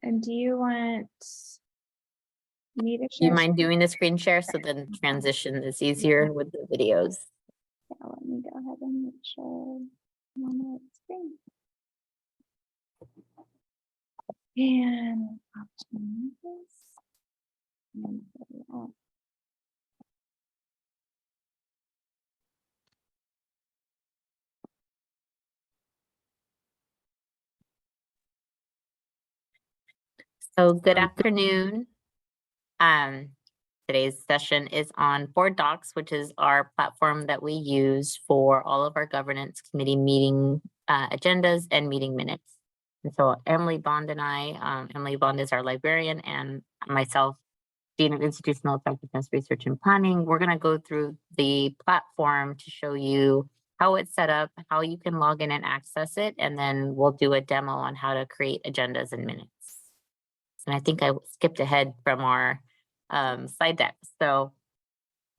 And do you want me to Do share? you mind doing the screen share so then transition is easier with the videos? Yeah, let me go ahead and make sure I'm on the screen. And option this. And there we are. So good afternoon. Today's session is on Board Docs, which is our platform that we use for all of our governance committee meeting agendas and meeting minutes. And so Emily Bond and I, Emily Bond is our librarian, and myself, Dean of Institutional Effectiveness Research and Planning. We're going to go through the platform to show you how it's set up, how you can log in and access it, and then we'll do a demo on how to create agendas and minutes. And I think I skipped ahead from our slide deck. So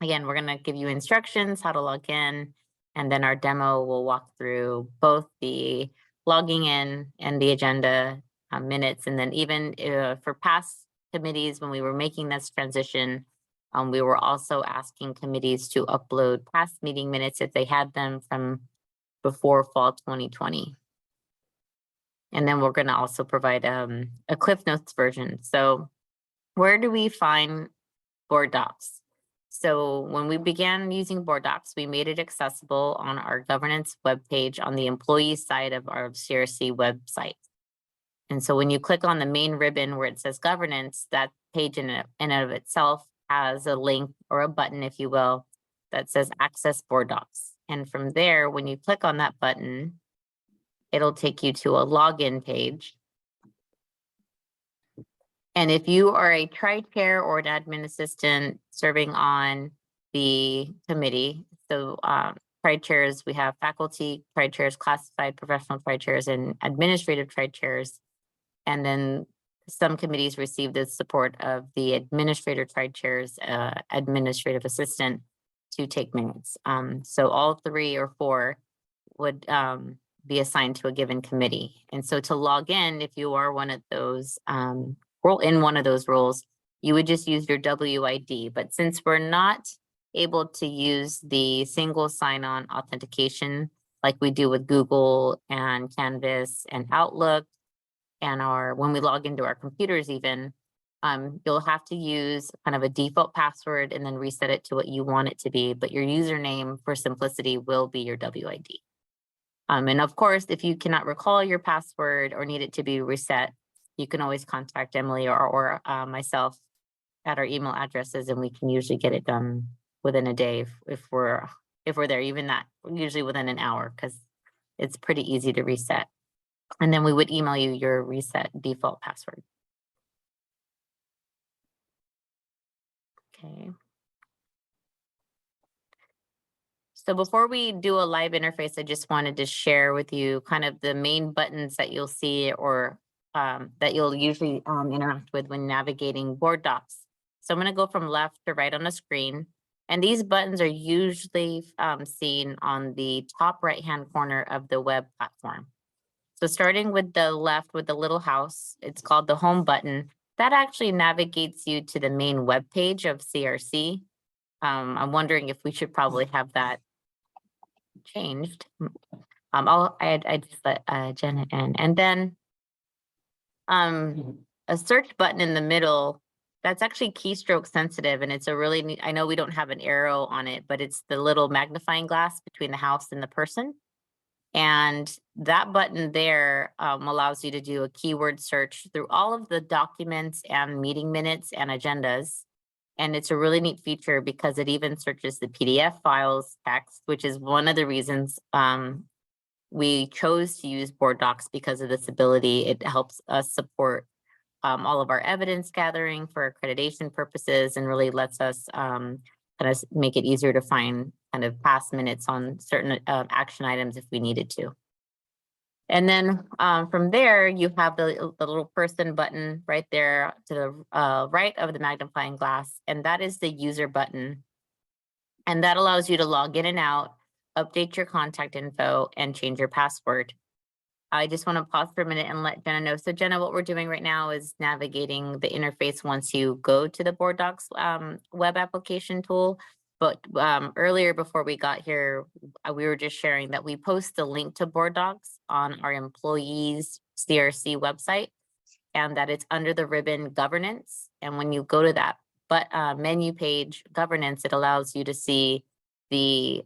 again, we're going to give you instructions how to log in, and then our demo will walk through both the logging in and the agenda minutes. And then even for past committees, when we were making this transition, we were also asking committees to upload past meeting minutes if they had them from before fall 2020. And then we're going to also provide a Cliff Notes version. So where do we find Board Docs? So when we began using Board Docs, we made it accessible on our governance webpage on the employee side of our CRC website. And so when you click on the main ribbon where it says governance, that page in and of itself has a link or a button, if you will, that says access Board Docs. And from there, when you click on that button, it'll take you to a login page. And if you are a tri-chair or an admin assistant serving on the committee, so tri-chairs, we have faculty tri-chairs, classified professional tri-chairs, and administrative tri-chairs. And then some committees receive the support of the administrator tri-chairs, administrative assistant to take minutes. So all 3 or 4 would be assigned to a given committee. And so to log in, if you are one of those in one of those roles, you would just use your WID. But since we're not able to use the single sign-on authentication like we do with Google and Canvas and Outlook, and when we log into our computers even, you'll have to use kind of a default password and then reset it to what you want it to be. But your username, for simplicity, will be your WID. And of course, if you cannot recall your password or need it to be reset, you can always contact Emily or myself at our email addresses, and we can usually get it done within a day if we're there, even that, usually within an hour, because it's pretty easy to reset. And then we would email you your reset default password. Okay. So before we do a live interface, I just wanted to share with you kind of the main buttons that you'll see or that you'll usually interact with when navigating Board Docs. So I'm going to go from left to right on the screen. And these buttons are usually seen on the top right-hand corner of the web platform. So starting with the left with the little house, it's called the home button. That actually navigates you to the main web page of CRC. I'm wondering if we should probably have that changed. I just let Janet in. And then a search button in the middle, that's actually keystroke sensitive, and it's a really neat, I know we don't have an arrow on it, but it's the little magnifying glass between the house and the person. And that button there allows you to do a keyword search through all of the documents and meeting minutes and agendas. And it's a really neat feature because it even searches the PDF files text, which is one of the reasons we chose to use Board Docs because of this ability. It helps us support all of our evidence gathering for accreditation purposes and really lets us kind of make it easier to find kind of past minutes on certain action items if we needed to. And then from there, you have the little person button right there to the right of the magnifying glass, and that is the user button. And that allows you to log in and out, update your contact info, and change your password. I just want to pause for a minute and let Jenna know. So Jenna, what we're doing right now is navigating the interface once you go to the Board Docs web application tool. But earlier before we got here, we were just sharing that we post the link to Board Docs on our employees CRC website, and that it's under the ribbon governance. And when you go to that menu page governance, it allows you to see the,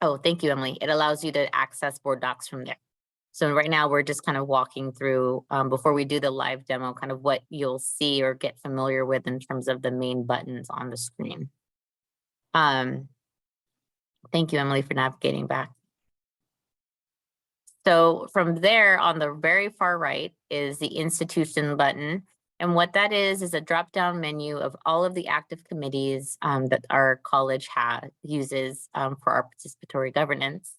oh, thank you, Emily. It allows you to access Board Docs from there. So right now we're just kind of walking through, before we do the live demo, kind of what you'll see or get familiar with in terms of the main buttons on the screen. Thank you, Emily, for navigating back. So from there, on the very far right is the institution button. And what that is a drop-down menu of all of the active committees that our college uses for our participatory governance.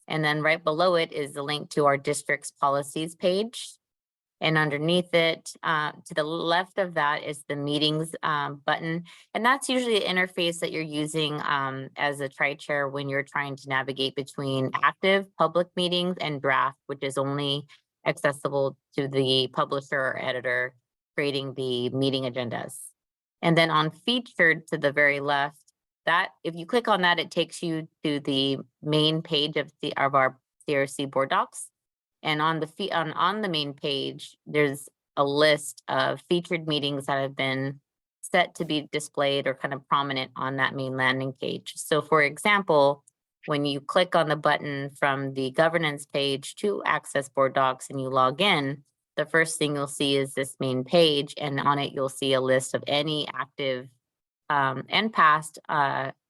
And then right below it is the link to our district's policies page. And underneath it, to the left of that is the meetings button. And that's usually an interface that you're using as a tri-chair when you're trying to navigate between active public meetings and draft, which is only accessible to the publisher or editor creating the meeting agendas. And then on featured to the very left, that if you click on that, it takes you to the main page of our CRC Board Docs. And on the main page, there's a list of featured meetings that have been set to be displayed or kind of prominent on that main landing page. So for example, when you click on the button from the governance page to access Board Docs and you log in, the first thing you'll see is this main page, and on it you'll see a list of any active and past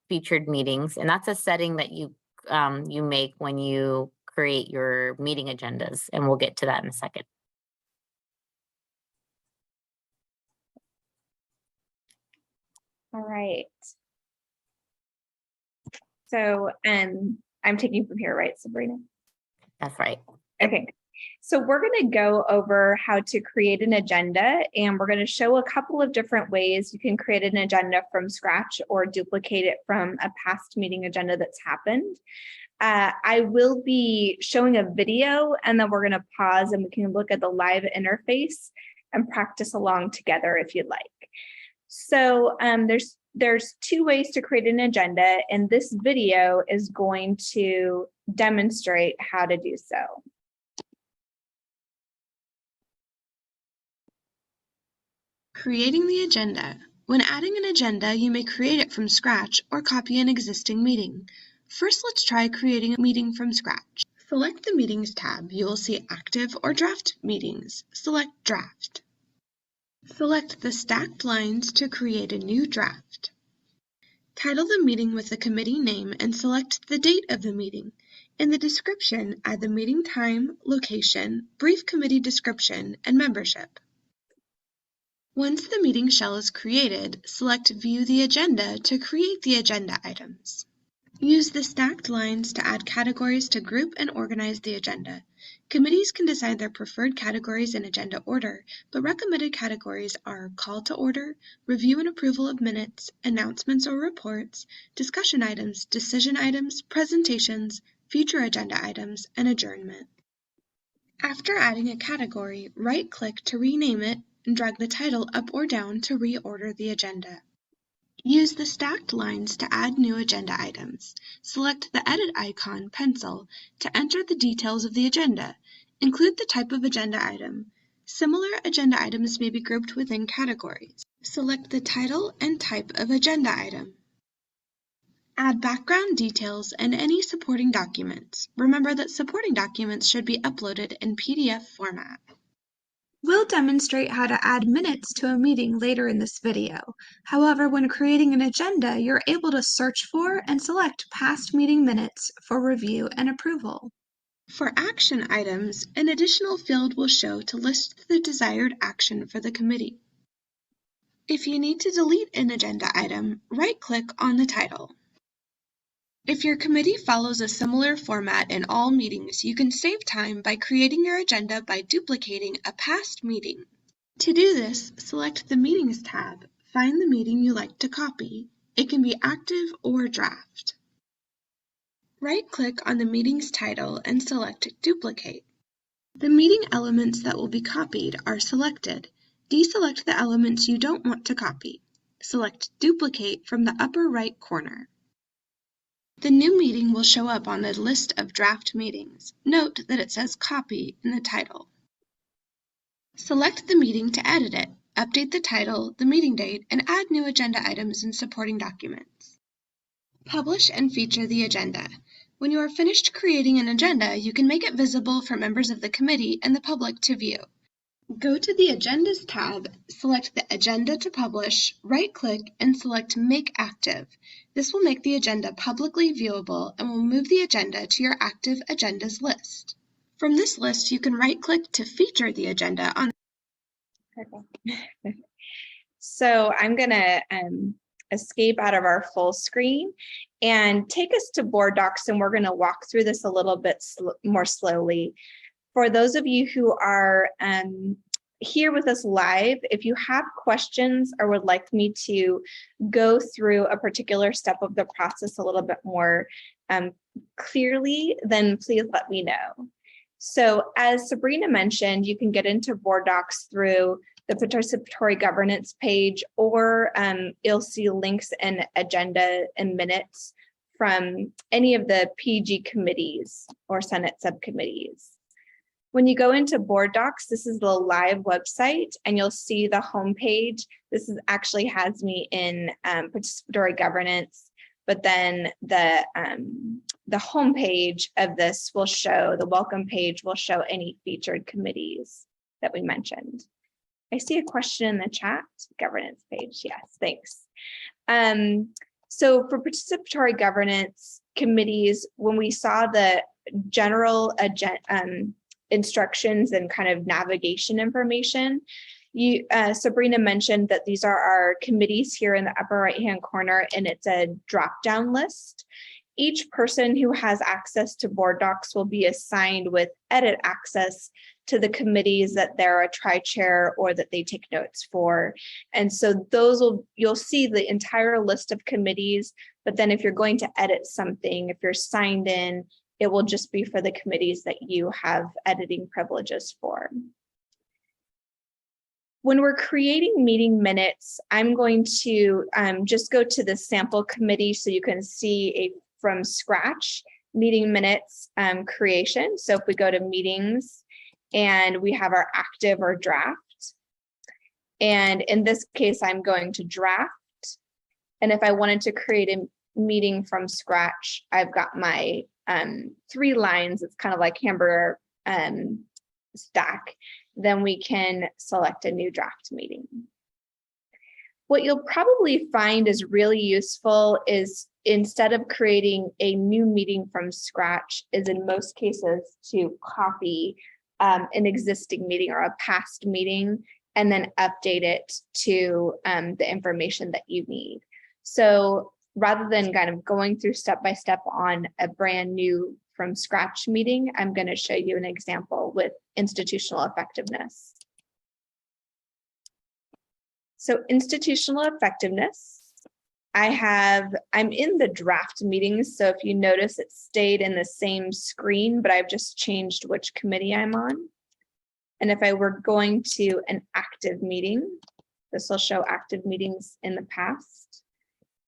featured meetings. And that's a setting that you make when you create your meeting agendas, and we'll get to that in a second. All right. So I'm taking from here, right, Sabrina? That's right. Okay. So we're going to go over how to create an agenda, and we're going to show a couple of different ways you can create an agenda from scratch or duplicate it from a past meeting agenda that's happened. I will be showing a video, and then we're going to pause and we can look at the live interface and practice along together if you'd like. So there's two ways to create an agenda, and this video is going to demonstrate how to do so. Creating the agenda. When adding an agenda, you may create it from scratch or copy an existing meeting. First, let's try creating a meeting from scratch. Select the Meetings tab. You will see Active or Draft Meetings. Select Draft. Select the stacked lines to create a new draft. Title the meeting with the committee name and select the date of the meeting. In the description, add the meeting time, location, brief committee description, and membership. Once the meeting shell is created, select View the Agenda to create the agenda items. Use the stacked lines to add categories to group and organize the agenda. Committees can decide their preferred categories in agenda order, but recommended categories are Call to Order, Review and Approval of Minutes, Announcements or Reports, Discussion Items, Decision Items, Presentations, Future Agenda Items, and Adjournment. After adding a category, right-click to rename it and drag the title up or down to reorder the agenda. Use the stacked lines to add new agenda items. Select the edit icon, pencil, to enter the details of the agenda. Include the type of agenda item. Similar agenda items may be grouped within categories. Select the title and type of agenda item. Add background details and any supporting documents. Remember that supporting documents should be uploaded in PDF format. We'll demonstrate how to add minutes to a meeting later in this video. However, when creating an agenda, you're able to search for and select past meeting minutes for review and approval. For action items, an additional field will show to list the desired action for the committee. If you need to delete an agenda item, right-click on the title. If your committee follows a similar format in all meetings, you can save time by creating your agenda by duplicating a past meeting. To do this, select the Meetings tab. Find the meeting you like to copy. It can be active or draft. Right-click on the meeting's title and select Duplicate. The meeting elements that will be copied are selected. Deselect the elements you don't want to copy. Select Duplicate from the upper right corner. The new meeting will show up on the list of draft meetings. Note that it says Copy in the title. Select the meeting to edit it. Update the title, the meeting date, and add new agenda items and supporting documents. Publish and feature the agenda. When you are finished creating an agenda, you can make it visible for members of the committee and the public to view. Go to the Agendas tab, select the agenda to publish, right-click, and select Make Active. This will make the agenda publicly viewable and will move the agenda to your active agendas list. From this list, you can right-click to feature the agenda on. So I'm going to escape out of our full screen and take us to board docs, and we're going to walk through this a little bit more slowly. For those of you who are here with us live, if you have questions or would like me to go through a particular step of the process a little bit more clearly, then please let me know. So as Sabrina mentioned, you can get into board docs through the participatory governance page, or you'll see links and agenda and minutes from any of the PG committees or Senate subcommittees. When you go into board docs, this is the live website, and you'll see the homepage. This is actually has me in participatory governance, but then the homepage of this will show, the welcome page will show any featured committees that we mentioned. I see a question in the chat, governance page. Yes, thanks. So for participatory governance committees, when we saw the general instructions and kind of navigation information, Sabrina mentioned that these are our committees here in the upper right-hand corner, and it's a drop-down list. Each person who has access to board docs will be assigned with edit access to the committees that they're a tri-chair or that they take notes for. And so you'll see the entire list of committees, but then if you're going to edit something, if you're signed in, it will just be for the committees that you have editing privileges for. When we're creating meeting minutes, I'm going to just go to the sample committee so you can see a from scratch meeting minutes creation. So if we go to meetings and we have our active or draft, and in this case, I'm going to draft. And if I wanted to create a meeting from scratch, I've got my 3 lines. It's kind of like hamburger stack. Then we can select a new draft meeting. What you'll probably find is really useful is, instead of creating a new meeting from scratch, is in most cases to copy an existing meeting or a past meeting and then update it to the information that you need. So rather than kind of going through step by step on a brand new from scratch meeting, I'm going to show you an example with institutional effectiveness. So institutional effectiveness, I'm in the draft meetings. So if you notice, it stayed in the same screen, but I've just changed which committee I'm on. And if I were going to an active meeting, this will show active meetings in the past.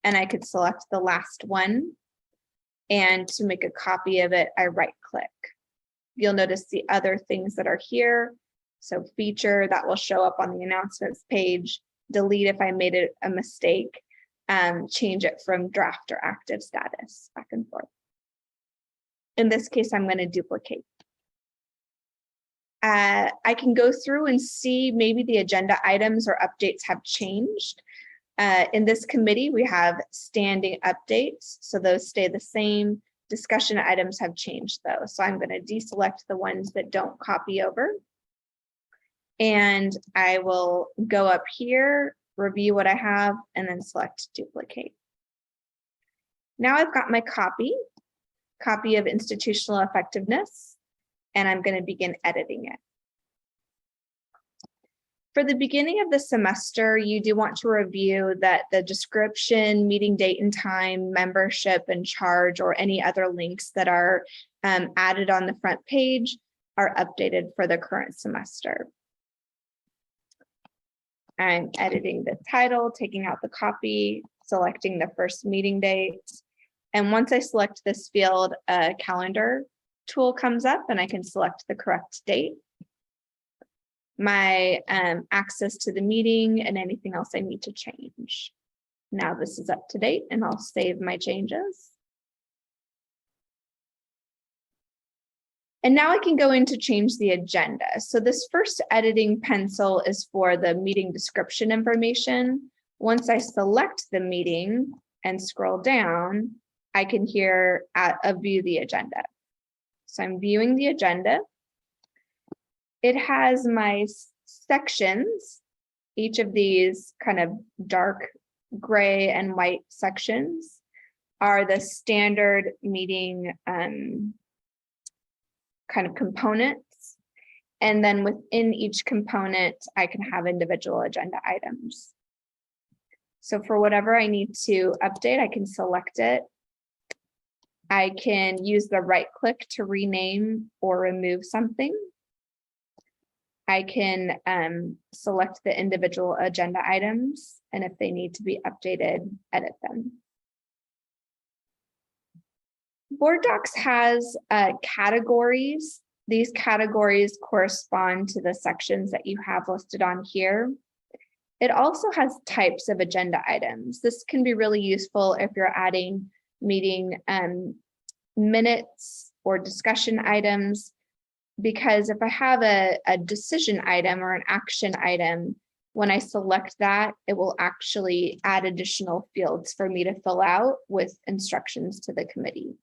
And I could select the last one. And to make a copy of it, I right click. You'll notice the other things that are here. So feature, that will show up on the announcements page. Delete if I made it a mistake. Change it from draft or active status, back and forth. In this case, I'm going to duplicate. I can go through and see maybe the agenda items or updates have changed. In this committee, we have standing updates, so those stay the same. Discussion items have changed though, so I'm going to deselect the ones that don't copy over. And I will go up here, review what I have, and then select duplicate. Now I've got my copy of institutional effectiveness, and I'm going to begin editing it. For the beginning of the semester, you do want to review that the description, meeting date and time, membership and charge, or any other links that are added on the front page are updated for the current semester. I'm editing the title, taking out the copy, selecting the first meeting date. And once I select this field, a calendar tool comes up and I can select the correct date. My access to the meeting and anything else I need to change. Now this is up to date and I'll save my changes. And now I can go in to change the agenda. So this first editing pencil is for the meeting description information. Once I select the meeting and scroll down, I can here view the agenda. So I'm viewing the agenda. It has my sections. Each of these kind of dark gray and white sections are the standard meeting kind of components. And then within each component, I can have individual agenda items. So for whatever I need to update, I can select it. I can use the right click to rename or remove something. I can select the individual agenda items, and if they need to be updated, edit them. Board Docs has categories. These categories correspond to the sections that you have listed on here. It also has types of agenda items. This can be really useful if you're adding meeting minutes or discussion items, because if I have a decision item or an action item, when I select that, it will actually add additional fields for me to fill out with instructions to the committee.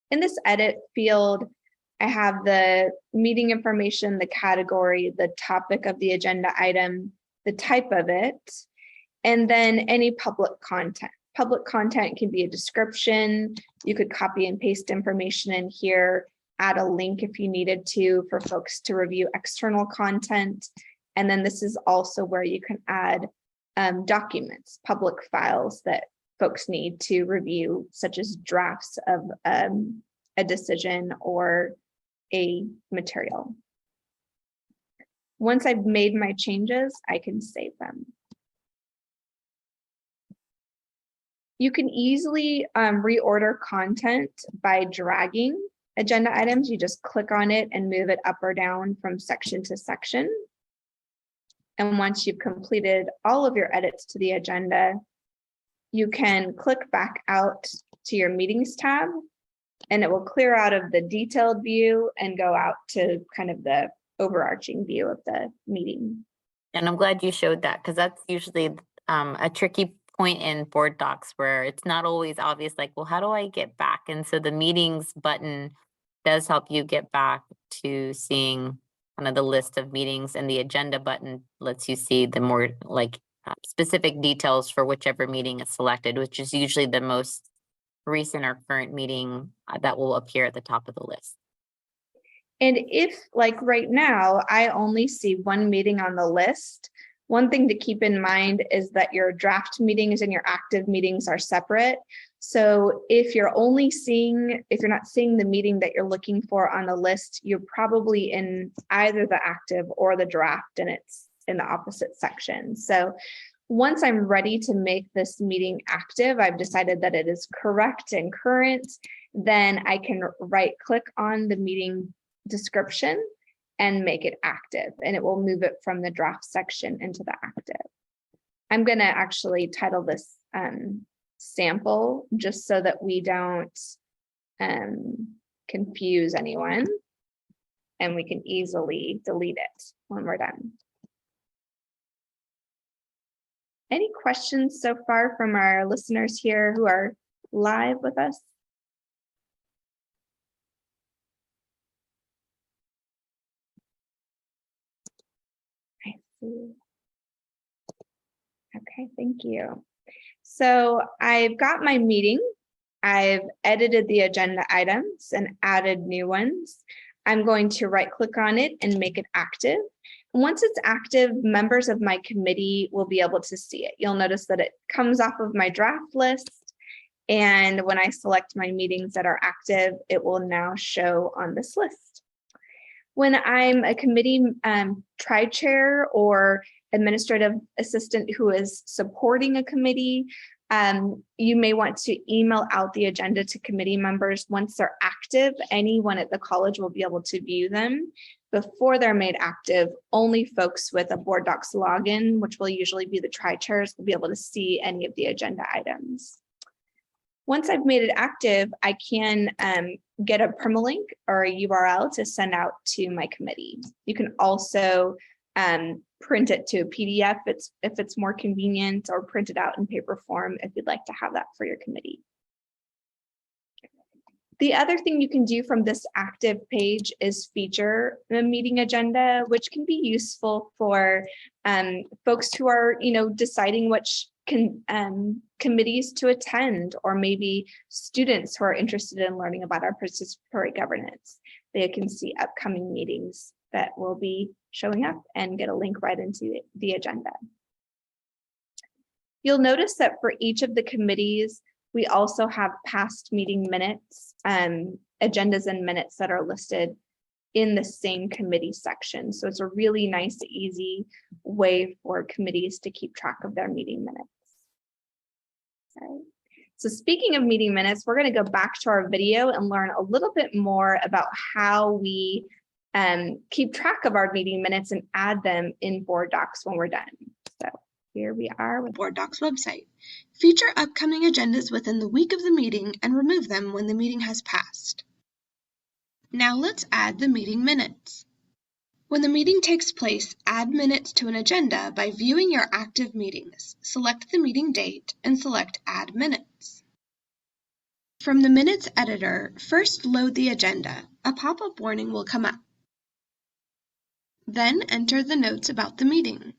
In this edit field, I have the meeting information, the category, the topic of the agenda item, the type of it, and then any public content. Public content can be a description. You could copy and paste information in here, add a link if you needed to for folks to review external content. And then this is also where you can add documents, public files that folks need to review, such as drafts of a decision or a material. Once I've made my changes, I can save them. You can easily reorder content by dragging agenda items. You just click on it and move it up or down from section to section. And once you've completed all of your edits to the agenda, you can click back out to your meetings tab, and it will clear out of the detailed view and go out to kind of the overarching view of the meeting. And I'm glad you showed that, because that's usually a tricky point in Board Docs where it's not always obvious, like, well, how do I get back? And so the meetings button does help you get back to seeing kind of the list of meetings, and the agenda button lets you see the more like specific details for whichever meeting is selected, which is usually the most recent or current meeting that will appear at the top of the list. And if, like right now, I only see one meeting on the list, one thing to keep in mind is that your draft meetings and your active meetings are separate. So if you're not seeing the meeting that you're looking for on the list, you're probably in either the active or the draft, and it's in the opposite section. So once I'm ready to make this meeting active, I've decided that it is correct and current, then I can right click on the meeting description and make it active, and it will move it from the draft section into the active. I'm going to actually title this sample, just so that we don't confuse anyone, and we can easily delete it when we're done. Any questions so far from our listeners here who are live with us? I see. Okay, thank you. So I've got my meeting. I've edited the agenda items and added new ones. I'm going to right click on it and make it active. And once it's active, members of my committee will be able to see it. You'll notice that it comes off of my draft list. And when I select my meetings that are active, it will now show on this list. When I'm a committee tri-chair or administrative assistant who is supporting a committee, you may want to email out the agenda to committee members once they're active. Anyone at the college will be able to view them. Before they're made active, only folks with a Board Docs login, which will usually be the tri-chairs, will be able to see any of the agenda items. Once I've made it active, I can get a permalink or a URL to send out to my committee. You can also print it to a PDF if it's more convenient, or print it out in paper form if you'd like to have that for your committee. The other thing you can do from this active page is feature a meeting agenda, which can be useful for folks who are, deciding which committees to attend, or maybe students who are interested in learning about our participatory governance. They can see upcoming meetings that will be showing up and get a link right into the agenda. You'll notice that for each of the committees, we also have past meeting minutes, agendas and minutes that are listed in the same committee section. So it's a really nice, easy way for committees to keep track of their meeting minutes. Okay. So speaking of meeting minutes, we're going to go back to our video and learn a little bit more about how we keep track of our meeting minutes and add them in Board Docs when we're done. So here we are with Board Docs website. Feature upcoming agendas within the week of the meeting and remove them when the meeting has passed. Now let's add the meeting minutes. When the meeting takes place, add minutes to an agenda by viewing your active meetings. Select the meeting date and select Add Minutes. From the Minutes editor, first load the agenda. A pop-up warning will come up. Then enter the notes about the meeting.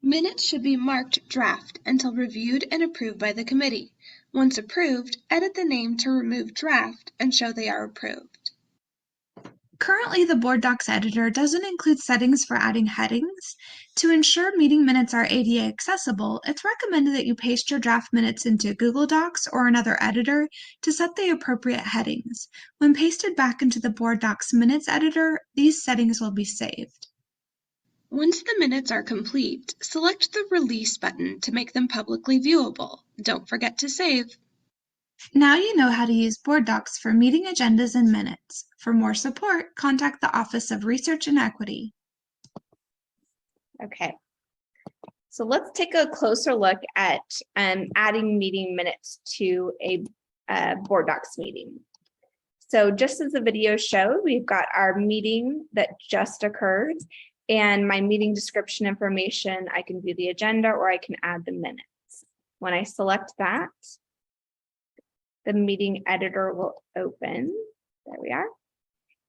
Minutes should be marked draft until reviewed and approved by the committee. Once approved, edit the name to remove draft and show they are approved. Currently, the Board Docs editor doesn't include settings for adding headings. To ensure meeting minutes are ADA accessible, it's recommended that you paste your draft minutes into Google Docs or another editor to set the appropriate headings. When pasted back into the Board Docs minutes editor, these settings will be saved. Once the minutes are complete, select the Release button to make them publicly viewable. Don't forget to save. Now you know how to use Board Docs for meeting agendas and minutes. For more support, contact the Office of Research and Equity. Okay, so let's take a closer look at adding meeting minutes to a Board Docs meeting. So just as the video showed, we've got our meeting that just occurred and my meeting description information. I can view the agenda or I can add the minutes. When I select that, the meeting editor will open. There we are.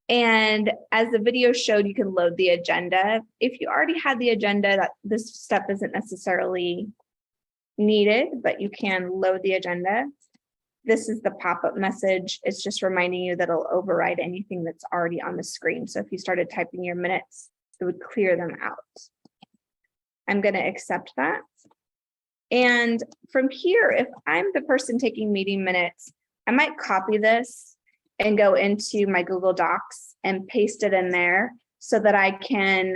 And as the video showed, you can load the agenda. If you already had the agenda, this step isn't necessarily needed, but you can load the agenda. This is the pop-up message. It's just reminding you that it'll override anything that's already on the screen. So if you started typing your minutes, it would clear them out. I'm going to accept that. And from here, if I'm the person taking meeting minutes, I might copy this and go into my Google Docs and paste it in there so that I can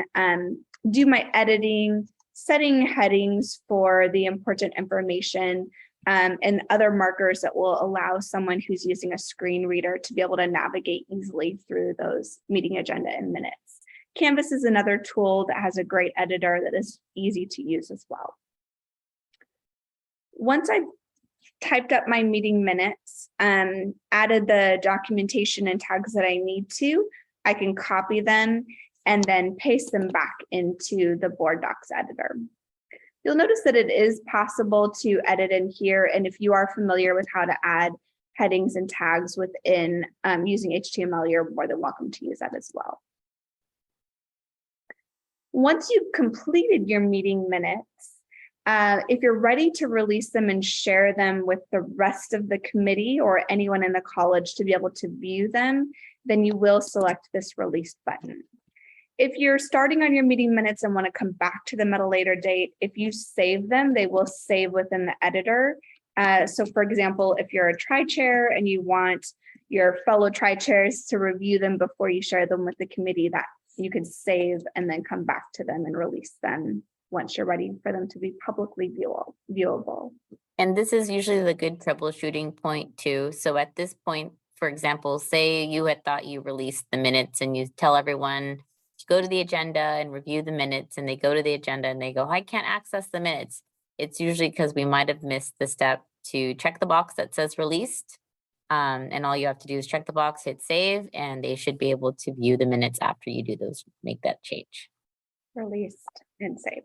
do my editing, setting headings for the important information, and other markers that will allow someone who's using a screen reader to be able to navigate easily through those meeting agenda and minutes. Canvas is another tool that has a great editor that is easy to use as well. Once I've typed up my meeting minutes, added the documentation and tags that I need to, I can copy them and then paste them back into the Board Docs editor. You'll notice that it is possible to edit in here, and if you are familiar with how to add headings and tags within using HTML, you're more than welcome to use that as well. Once you've completed your meeting minutes, If you're ready to release them and share them with the rest of the committee or anyone in the college to be able to view them, then you will select this release button. If you're starting on your meeting minutes and want to come back to them at a later date, if you save them, they will save within the editor. So for example, if you're a tri-chair and you want your fellow tri-chairs to review them before you share them with the committee, that you can save and then come back to them and release them once you're ready for them to be publicly viewable. And this is usually the good troubleshooting point too. So at this point, for example, say you had thought you released the minutes and you tell everyone to go to the agenda and review the minutes, and they go to the agenda and they go, I can't access the minutes. It's usually because we might have missed the step to check the box that says released. And all you have to do is check the box, hit save, and they should be able to view the minutes after you do those, make that change. Released and save.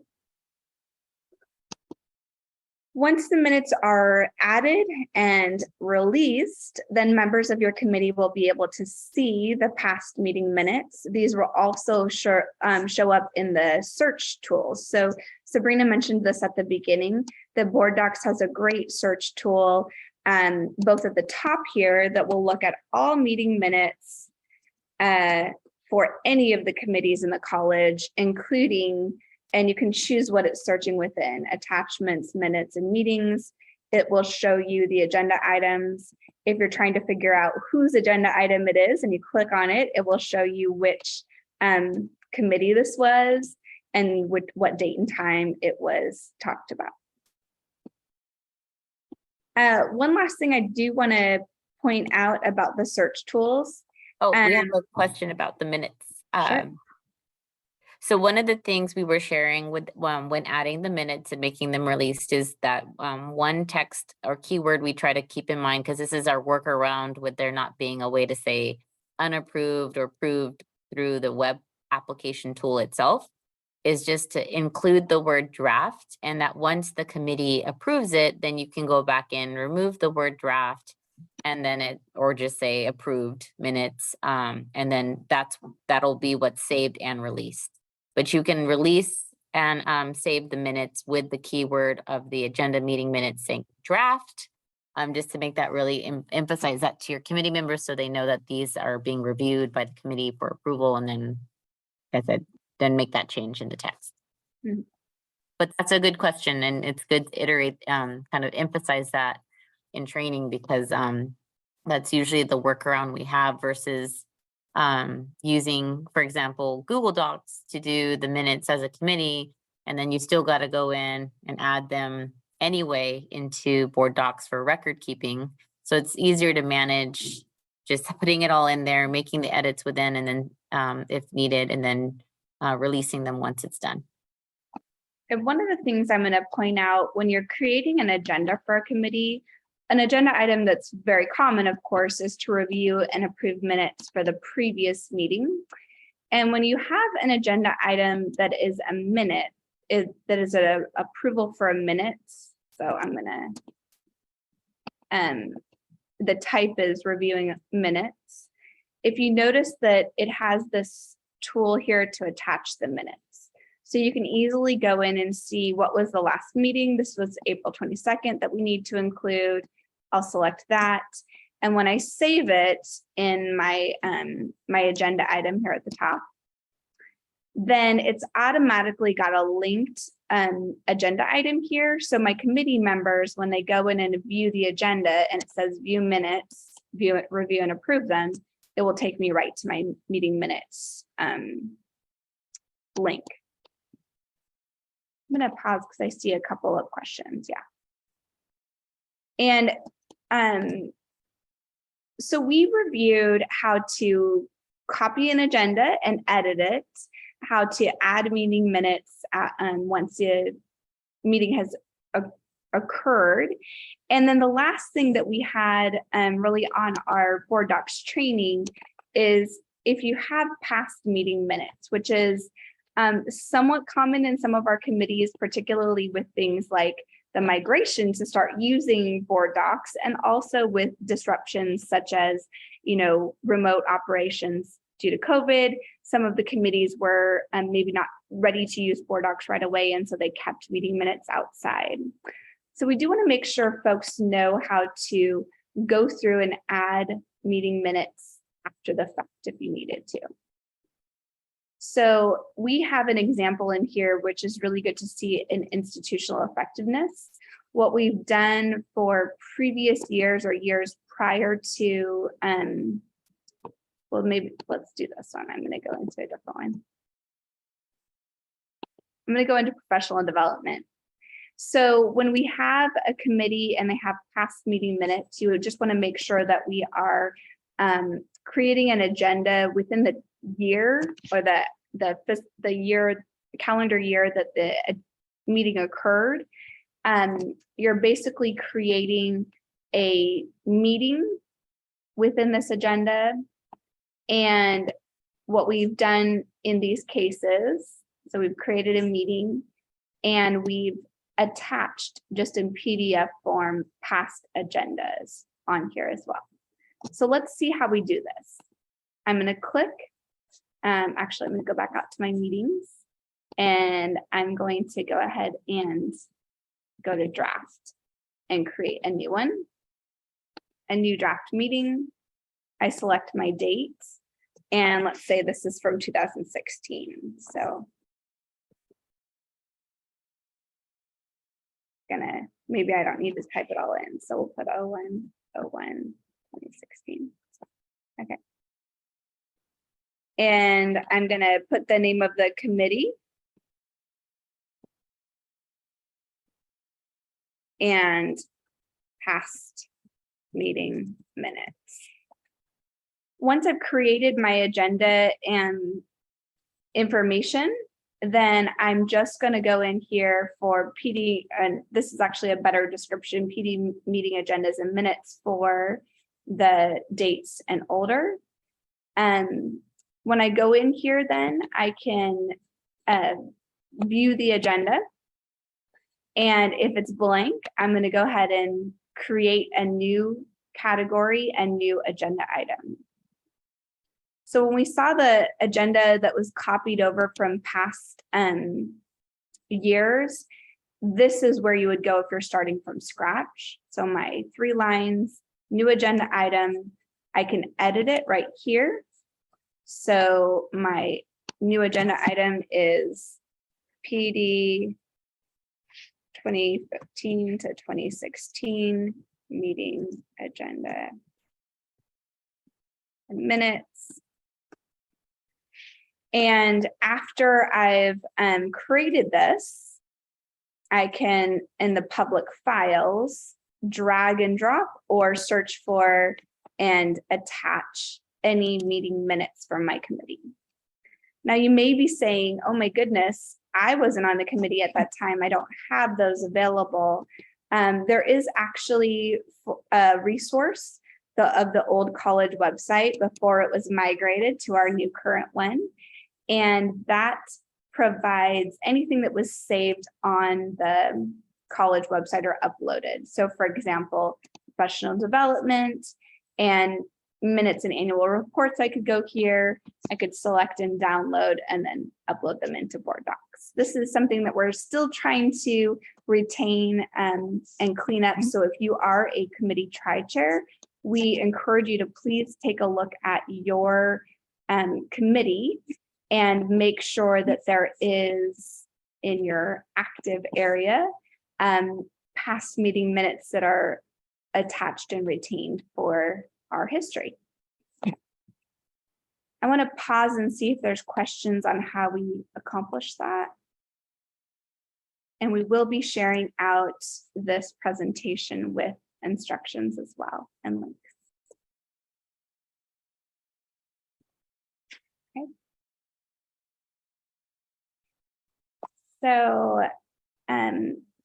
Once the minutes are added and released, then members of your committee will be able to see the past meeting minutes. These will also show up in the search tools. So Sabrina mentioned this at the beginning. The Board Docs has a great search tool, both at the top here that will look at all meeting minutes for any of the committees in the college, including, and you can choose what it's searching within, attachments, minutes, and meetings. It will show you the agenda items. If you're trying to figure out whose agenda item it is and you click on it, it will show you which committee this was and what date and time it was talked about. One last thing I do want to point out about the search tools. Oh, we have a question about the minutes. Sure. So one of the things we were sharing with when adding the minutes and making them released is that one text or keyword we try to keep in mind, because this is our workaround with there not being a way to say unapproved or approved through the web application tool itself, is just to include the word draft, and that once the committee approves it, then you can go back in, remove the word draft, and then or just say approved minutes, and then that'll be what's saved and released. But you can release and save the minutes with the keyword of the agenda meeting minutes saying draft, just to make that really emphasize that to your committee members so they know that these are being reviewed by the committee for approval, and then, as I said, then make that change in the text. Mm-hmm. But that's a good question, and it's good to iterate, kind of emphasize that in training, because that's usually the workaround we have versus using, for example, Google Docs to do the minutes as a committee, and then you still got to go in and add them anyway into Board Docs for record keeping. So it's easier to manage just putting it all in there, making the edits within, and then if needed, and then releasing them once it's done. And one of the things I'm going to point out when you're creating an agenda for a committee, an agenda item that's very common, of course, is to review and approve minutes for the previous meeting. And when you have an agenda item that is a minute, that is an approval for a minute. So I'm going to, the type is reviewing minutes. If you notice that it has this tool here to attach the minutes. So you can easily go in and see what was the last meeting. This was April 22nd that we need to include. I'll select that. And when I save it in my, my agenda item here at the top, then it's automatically got a linked agenda item here. So my committee members, when they go in and view the agenda and it says view minutes, view it, review and approve them, it will take me right to my meeting minutes link. I'm going to pause because I see a couple of questions. Yeah. And so we reviewed how to copy an agenda and edit it, how to add meeting minutes once the meeting has occurred. And then the last thing that we had really on our Board Docs training is if you have past meeting minutes, which is somewhat common in some of our committees, particularly with things like the migration to start using Board Docs, and also with disruptions such as, remote operations due to COVID, some of the committees were maybe not ready to use board docs right away, and so they kept meeting minutes outside. So we do want to make sure folks know how to go through and add meeting minutes after the fact if you needed to. So we have an example in here, which is really good to see in institutional effectiveness. What we've done for previous years or years prior to, well, maybe let's do this one. I'm going to go into a different one. I'm going to go into professional development. So when we have a committee and they have past meeting minutes, you would just want to make sure that we are creating an agenda within the year or the year, calendar year that the meeting occurred. You're basically creating a meeting within this agenda. And what we've done in these cases, so we've created a meeting and we've attached just in PDF form past agendas on here as well. So let's see how we do this. I'm going to click. Actually, I'm going to go back out to my meetings and I'm going to go ahead and go to draft and create a new one, a new draft meeting. I select my date and let's say this is from 2016. So maybe I don't need to type it all in. So we'll put 01/01/2016. Okay. And I'm going to put the name of the committee and past meeting minutes. Once I've created my agenda and information, then I'm just going to go in here for PD, and this is actually a better description, PD meeting agendas and minutes for the dates and older. When I go in here, then I can view the agenda. And if it's blank, I'm going to go ahead and create a new category and new agenda item. So when we saw the agenda that was copied over from past years, this is where you would go if you're starting from scratch. So my 3 lines, new agenda item, I can edit it right here. So my new agenda item is PD 2015 to 2016 meeting agenda and minutes. And after I've created this, I can, in the public files, drag and drop or search for and attach any meeting minutes from my committee. Now you may be saying, oh my goodness, I wasn't on the committee at that time. I don't have those available. There is actually a resource of the old college website before it was migrated to our new current one. And that provides anything that was saved on the college website or uploaded. So for example, professional development and minutes and annual reports, I could go here, I could select and download and then upload them into board docs. This is something that we're still trying to retain and clean up. So if you are a committee tri-chair, we encourage you to please take a look at your committee and make sure that there is in your active area past meeting minutes that are attached and retained for our history. I want to pause and see if there's questions on how we accomplish that. And we will be sharing out this presentation with instructions as well and links. Okay. So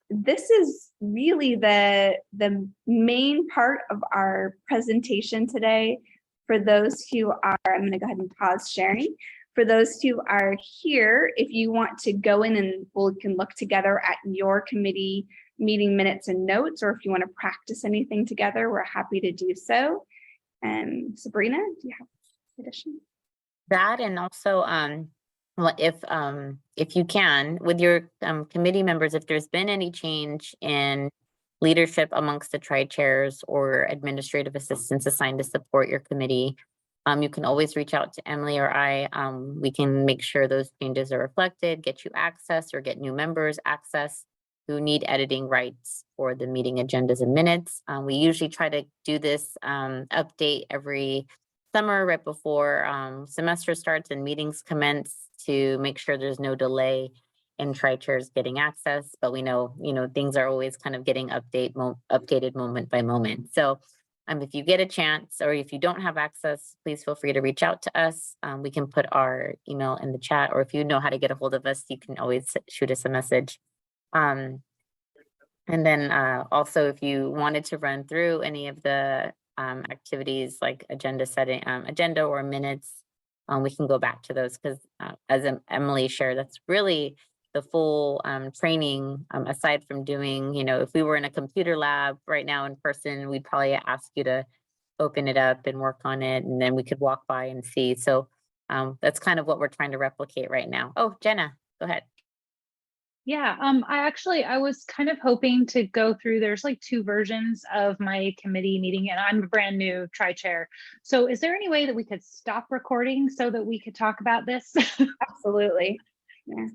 this is really the main part of our presentation today. For those who are, I'm going to go ahead and pause sharing. For those who are here, if you want to go in and we can look together at your committee meeting minutes and notes, or if you want to practice anything together, we're happy to do so. Sabrina, do you have addition? That, and also, if you can, with your committee members, if there's been any change in leadership amongst the tri-chairs or administrative assistants assigned to support your committee, you can always reach out to Emily or I. We can make sure those changes are reflected, get you access, or get new members access who need editing rights for the meeting agendas and minutes. We usually try to do this update every summer, right before semester starts and meetings commence, to make sure there's no delay in tri-chairs getting access. But we know, things are always kind of getting updated moment by moment. So if you get a chance, or if you don't have access, please feel free to reach out to us. We can put our email in the chat, or if you know how to get a hold of us, you can always shoot us a message. And then also, if you wanted to run through any of the activities like agenda setting, agenda or minutes, we can go back to those, because as Emily shared, that's really the full training. Aside from doing, if we were in a computer lab right now in person, we'd probably ask you to open it up and work on it, and then we could walk by and see. So that's kind of what we're trying to replicate right now. Oh, Jenna, go ahead. Yeah, I was kind of hoping to go through, there's like 2 versions of my committee meeting, and I'm a brand new tri-chair. So is there any way that we could stop recording so that we could talk about this? Absolutely. Yeah.